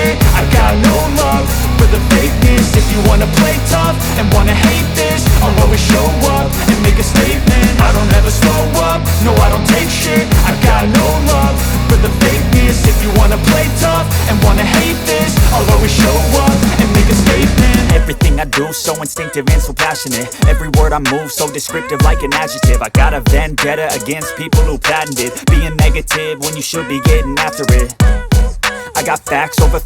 shit. I got no love for the fakeness. If you wanna play tough and wanna hate this, I'll always show up and make a statement. I don't ever slow up, no I don't take shit. I got no love for the fakeness. If you wanna play tough and wanna hate this, I'll always show up and make a statement. Everything I do so instinctive and so passionate. Every word I move so descriptive like an adjective. I got a vendetta against people who patented being negative when you should be getting after it. I got facts over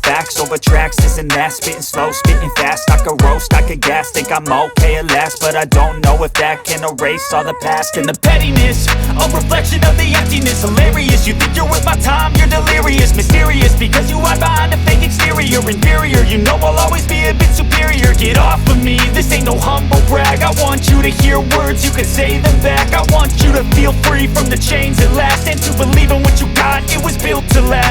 tracks, this and that. Spitting slow, spitting fast, I could roast, I could gas. Think I'm okay at last, but I don't know if that can erase all the past. And the pettiness, a reflection of the emptiness. Hilarious, you think you're worth my time, you're delirious. Mysterious, because you hide behind a fake exterior. Inferior, you know I'll always be a bit superior. Get off of me, this ain't no humble brag. I want you to hear words, you can say them back. I want you to feel free from the chains at last, and to believe in what you got, it was built to last.